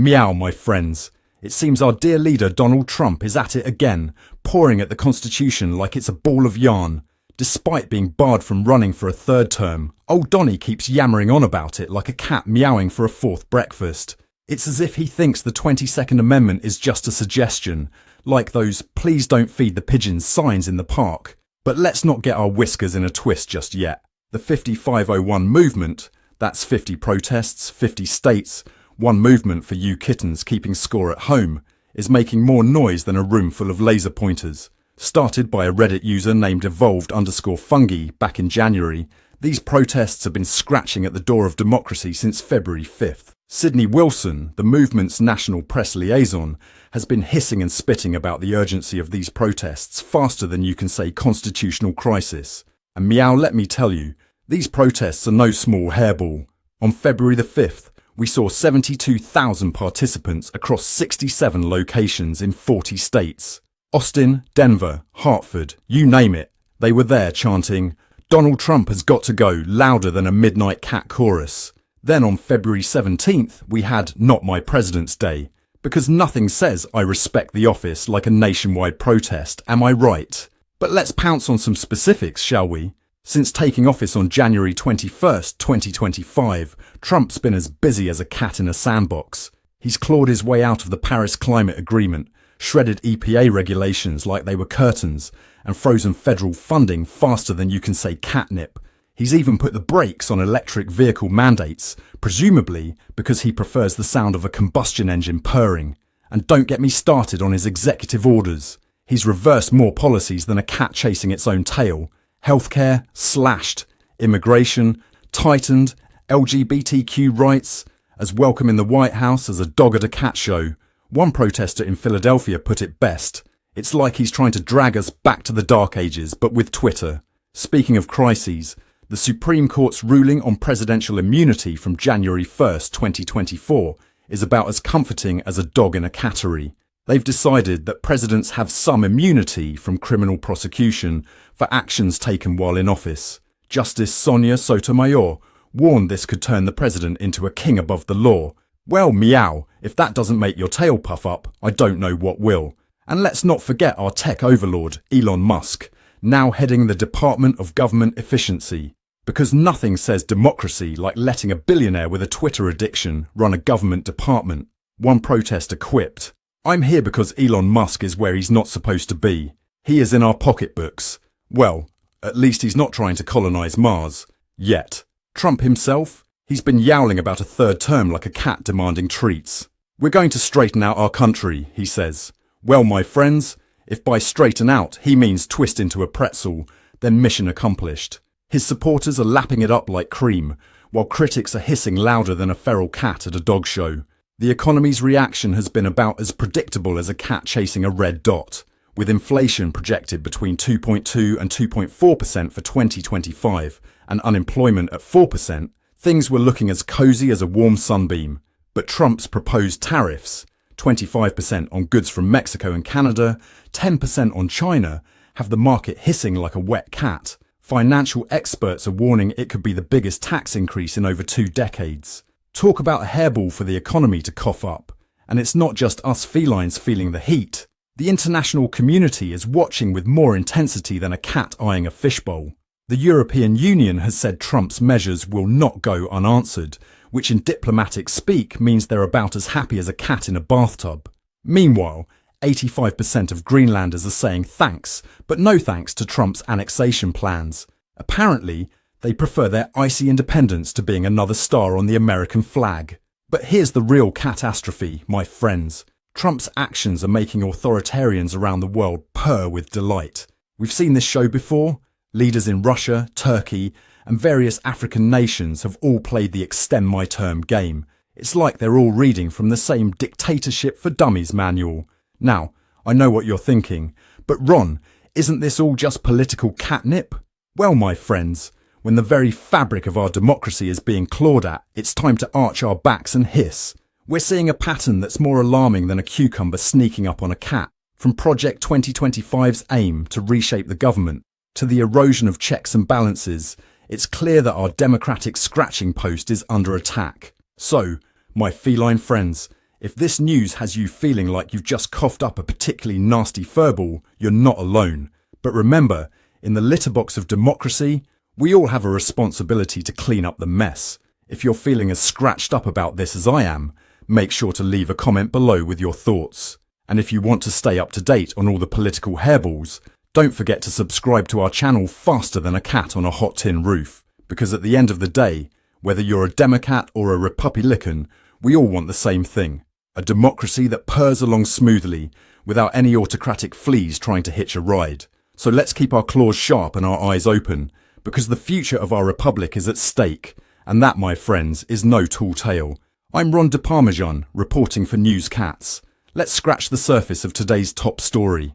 Meow, my friends. It seems our dear leader Donald Trump is at it again, pouring at the Constitution like it's a ball of yarn. Despite being barred from running for a third term, old Donny keeps yammering on about it like a cat meowing for a fourth breakfast. It's as if he thinks the 22nd Amendment is just a suggestion, like those "please don't feed the pigeons" signs in the park. But let's not get our whiskers in a twist just yet. The 5501 movement, that's 50 protests, 50 states, one movement for you kittens keeping score at home, is making more noise than a room full of laser pointers. Started by a Reddit user named evolved_fungi back in January, these protests have been scratching at the door of democracy since February 5th. Sydney Wilson, the movement's national press liaison, has been hissing and spitting about the urgency of these protests faster than you can say constitutional crisis. And meow, let me tell you, these protests are no small hairball. On February the 5th, we saw 72,000 participants across 67 locations in 40 states. Austin, Denver, Hartford, you name it. They were there chanting, "Donald Trump has got to go," louder than a midnight cat chorus. Then on February 17th, we had Not My President's Day, because nothing says I respect the office like a nationwide protest, am I right? But let's pounce on some specifics, shall we? Since taking office on January 21st, 2025, Trump's been as busy as a cat in a sandbox. He's clawed his way out of the Paris Climate Agreement, shredded EPA regulations like they were curtains, and frozen federal funding faster than you can say catnip. He's even put the brakes on electric vehicle mandates, presumably because he prefers the sound of a combustion engine purring. And don't get me started on his executive orders. He's reversed more policies than a cat chasing its own tail. Healthcare, slashed. Immigration, tightened. LGBTQ rights, as welcome in the White House as a dog at a cat show. One protester in Philadelphia put it best. It's like he's trying to drag us back to the Dark Ages, but with Twitter. Speaking of crises, the Supreme Court's ruling on presidential immunity from January 1st, 2024 is about as comforting as a dog in a cattery. They've decided that presidents have some immunity from criminal prosecution for actions taken while in office. Justice Sonia Sotomayor warned this could turn the president into a king above the law. Well, meow, if that doesn't make your tail puff up, I don't know what will. And let's not forget our tech overlord, Elon Musk, now heading the Department of Government Efficiency. Because nothing says democracy like letting a billionaire with a Twitter addiction run a government department. One protester quipped, "I'm here because Elon Musk is where he's not supposed to be. He is in our pocketbooks." Well, at least he's not trying to colonize Mars. Yet. Trump himself? He's been yowling about a third term like a cat demanding treats. "We're going to straighten out our country," he says. Well, my friends, if by straighten out he means twist into a pretzel, then mission accomplished. His supporters are lapping it up like cream, while critics are hissing louder than a feral cat at a dog show. The economy's reaction has been about as predictable as a cat chasing a red dot. With inflation projected between 2.2 and 2.4% for 2025 and unemployment at 4%, things were looking as cozy as a warm sunbeam. But Trump's proposed tariffs, 25% on goods from Mexico and Canada, 10% on China, have the market hissing like a wet cat. Financial experts are warning it could be the biggest tax increase in over 2 decades. Talk about a hairball for the economy to cough up. And it's not just us felines feeling the heat. The international community is watching with more intensity than a cat eyeing a fishbowl. The European Union has said Trump's measures will not go unanswered, which in diplomatic speak means they're about as happy as a cat in a bathtub. Meanwhile, 85% of Greenlanders are saying thanks, but no thanks to Trump's annexation plans. Apparently, they prefer their icy independence to being another star on the American flag. But here's the real catastrophe, my friends. Trump's actions are making authoritarians around the world purr with delight. We've seen this show before. Leaders in Russia, Turkey, and various African nations have all played the extend my term game. It's like they're all reading from the same Dictatorship for Dummies manual. Now, I know what you're thinking, but Ron, isn't this all just political catnip? Well, my friends, when the very fabric of our democracy is being clawed at, it's time to arch our backs and hiss. We're seeing a pattern that's more alarming than a cucumber sneaking up on a cat. From Project 2025's aim to reshape the government, to the erosion of checks and balances, it's clear that our democratic scratching post is under attack. So, my feline friends, If this news has you feeling like you've just coughed up a particularly nasty furball, you're not alone. But remember, in the litter box of democracy, we all have a responsibility to clean up the mess. If you're feeling as scratched up about this as I am, make sure to leave a comment below with your thoughts. And if you want to stay up to date on all the political hairballs, don't forget to subscribe to our channel faster than a cat on a hot tin roof. Because at the end of the day, whether you're a Democrat or a Republican, we all want the same thing. A democracy that purrs along smoothly without any autocratic fleas trying to hitch a ride. So let's keep our claws sharp and our eyes open, because the future of our republic is at stake, and that, my friends, is no tall tale. I'm Ron de Parmesan, reporting for News Cats. Let's scratch the surface of today's top story.